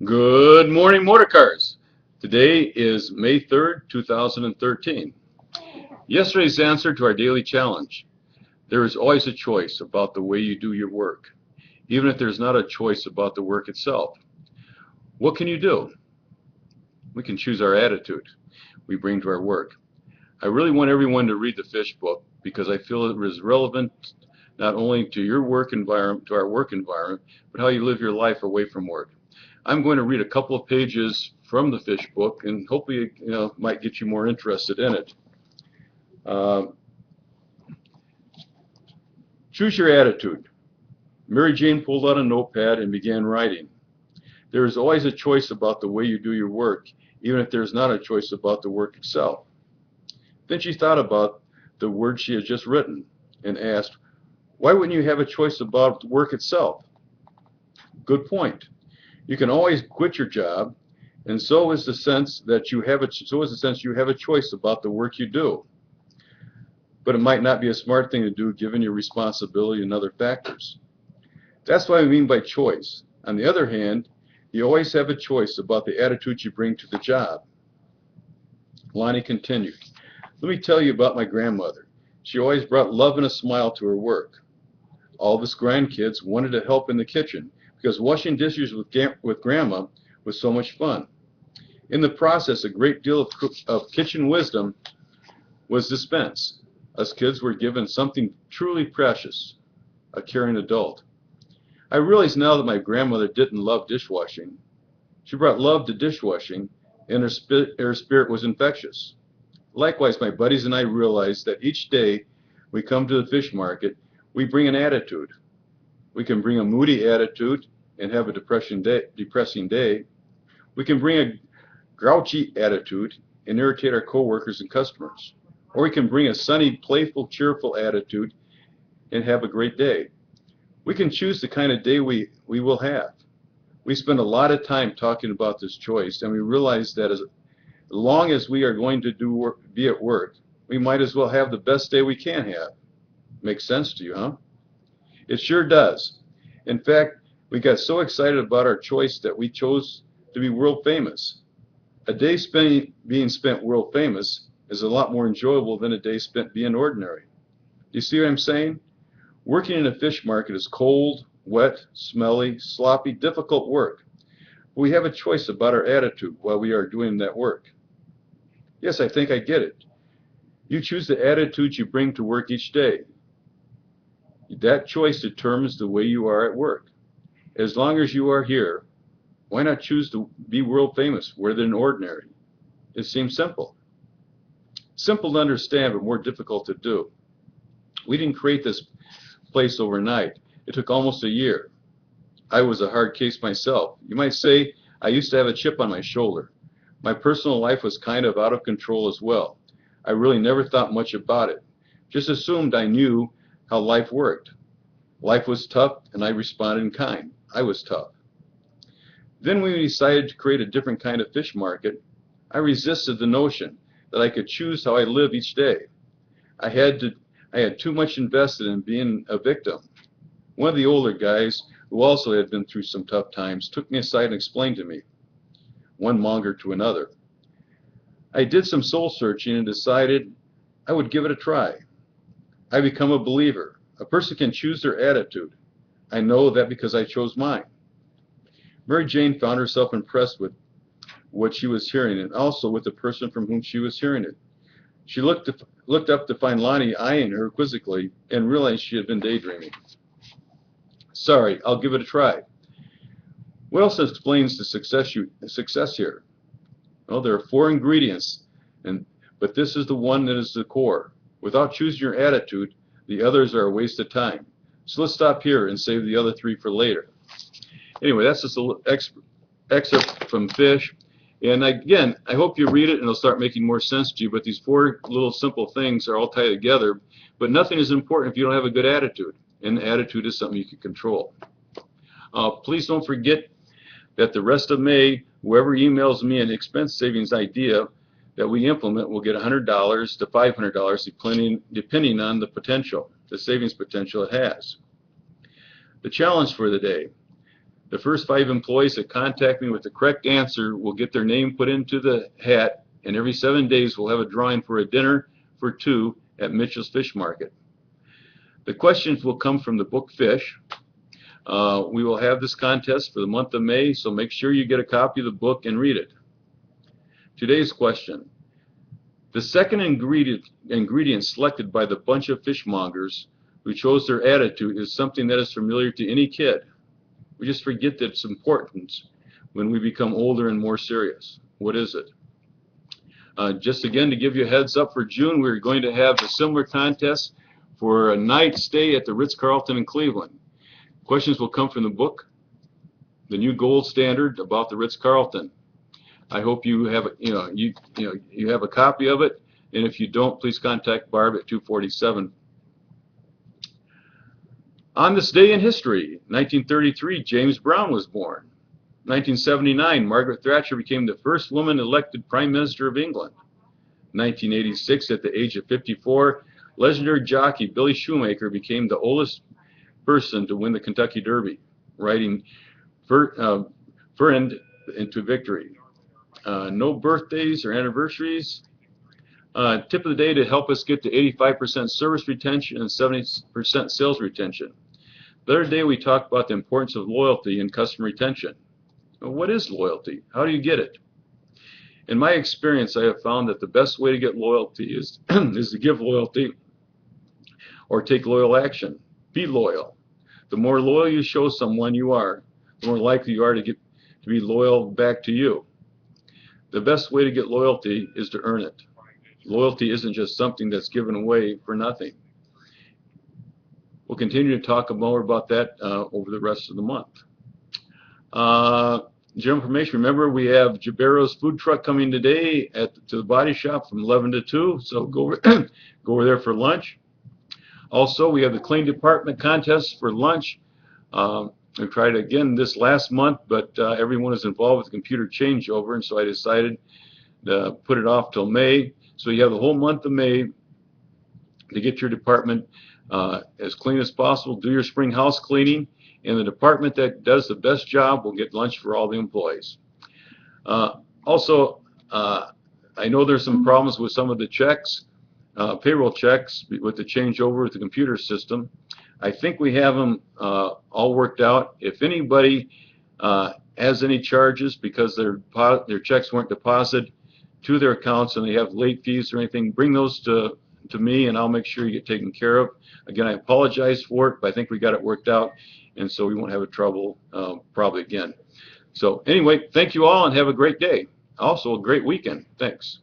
Good morning, motor cars. Today is May 3rd, 2013. Yesterday's answer to our daily challenge. There is always a choice about the way you do your work, even if there's not a choice about the work itself. What can you do? We can choose our attitude we bring to our work. I really want everyone to read the fish book because I feel it is relevant not only to your work environment, to our work environment, but how you live your life away from work. I'm going to read a couple of pages from the fish book, and hopefully, might get you more interested in it. Uh, Choose your attitude. Mary Jane pulled out a notepad and began writing. There is always a choice about the way you do your work, even if there is not a choice about the work itself. Then she thought about the words she had just written and asked, why wouldn't you have a choice about the work itself? Good point. You can always quit your job, and so is the sense that you have a choice about the work you do. But it might not be a smart thing to do given your responsibility and other factors. That's what I mean by choice. On the other hand, you always have a choice about the attitude you bring to the job. Lonnie continued, let me tell you about my grandmother. She always brought love and a smile to her work. All of us grandkids wanted to help in the kitchen because washing dishes with Grandma was so much fun. In the process, a great deal of kitchen wisdom was dispensed. Us kids were given something truly precious, a caring adult. I realize now that my grandmother didn't love dishwashing. She brought love to dishwashing, and her spirit was infectious. Likewise, my buddies and I realized that each day we come to the fish market, we bring an attitude. We can bring a moody attitude and have a depressing day. We can bring a grouchy attitude and irritate our coworkers and customers. Or we can bring a sunny, playful, cheerful attitude and have a great day. We can choose the kind of day we will have. We spend a lot of time talking about this choice, and we realize that as long as we are going to be at work, we might as well have the best day we can have. Makes sense to you, huh? It sure does. In fact, we got so excited about our choice that we chose to be world famous. A day being spent world famous is a lot more enjoyable than a day spent being ordinary. Do you see what I'm saying? Working in a fish market is cold, wet, smelly, sloppy, difficult work. We have a choice about our attitude while we are doing that work. Yes, I think I get it. You choose the attitude you bring to work each day. That choice determines the way you are at work. As long as you are here, why not choose to be world famous rather than ordinary? It seems simple. Simple to understand, but more difficult to do. We didn't create this place overnight. It took almost a year. I was a hard case myself. You might say I used to have a chip on my shoulder. My personal life was kind of out of control as well. I really never thought much about it. Just assumed I knew how life worked. Life was tough, and I responded in kind. I was tough. Then when we decided to create a different kind of fish market, I resisted the notion that I could choose how I live each day. I had too much invested in being a victim. One of the older guys, who also had been through some tough times, took me aside and explained to me, one monger to another. I did some soul searching and decided I would give it a try. I become a believer. A person can choose their attitude. I know that because I chose mine. Mary Jane found herself impressed with what she was hearing and also with the person from whom she was hearing it. She looked up to find Lonnie eyeing her quizzically and realized she had been daydreaming. Sorry, I'll give it a try. What else explains the success here? Well, there are 4 ingredients, but this is the one that is the core. Without choosing your attitude, the others are a waste of time. So let's stop here and save the other 3 for later. Anyway, that's just a little excerpt from Fish. And again, I hope you read it and it'll start making more sense to you. But these 4 little simple things are all tied together. But nothing is important if you don't have a good attitude. And the attitude is something you can control. Please don't forget that the rest of May, whoever emails me an expense savings idea that we implement will get $100 to $500 depending on the potential, the savings potential it has. The challenge for the day. The first 5 employees that contact me with the correct answer will get their name put into the hat, and every 7 days we'll have a drawing for a dinner for 2 at Mitchell's Fish Market. The questions will come from the book Fish. We will have this contest for the month of May, so make sure you get a copy of the book and read it. Today's question. The second ingredient selected by the bunch of fishmongers who chose their attitude is something that is familiar to any kid. We just forget that it's important when we become older and more serious. What is it? Just again to give you a heads up, for June we're going to have a similar contest for a night stay at the Ritz-Carlton in Cleveland. Questions will come from the book, The New Gold Standard About the Ritz-Carlton. I hope you have you have a copy of it, and if you don't, please contact Barb at 247. On this day in history, 1933, James Brown was born. 1979, Margaret Thatcher became the first woman elected Prime Minister of England. 1986, at the age of 54, legendary jockey Billy Shoemaker became the oldest person to win the Kentucky Derby, riding Ferdinand into victory. No birthdays or anniversaries. Tip of the day to help us get to 85% service retention and 70% sales retention. The other day we talked about the importance of loyalty and customer retention. Well, what is loyalty? How do you get it? In my experience, I have found that the best way to get loyalty is, is to give loyalty or take loyal action. Be loyal. The more loyal you show someone you are, the more likely you are to be loyal back to you. The best way to get loyalty is to earn it. Loyalty isn't just something that's given away for nothing. We'll continue to talk more about that over the rest of the month. General information, remember we have Jabero's food truck coming today to the body shop from 11 to 2, so go over there for lunch. Also, we have the clean department contest for lunch. We tried again this last month, but everyone is involved with the computer changeover, and so I decided to put it off till May. So you have the whole month of May to get your department as clean as possible. Do your spring house cleaning, and the department that does the best job will get lunch for all the employees. Also, I know there's some problems with some of the checks, payroll checks, with the changeover with the computer system. I think we have them all worked out. If anybody has any charges because their checks weren't deposited to their accounts and they have late fees or anything, bring those to me and I'll make sure you get taken care of. Again, I apologize for it, but I think we got it worked out, and so we won't have a trouble probably again. So anyway, thank you all and have a great day. Also a great weekend. Thanks.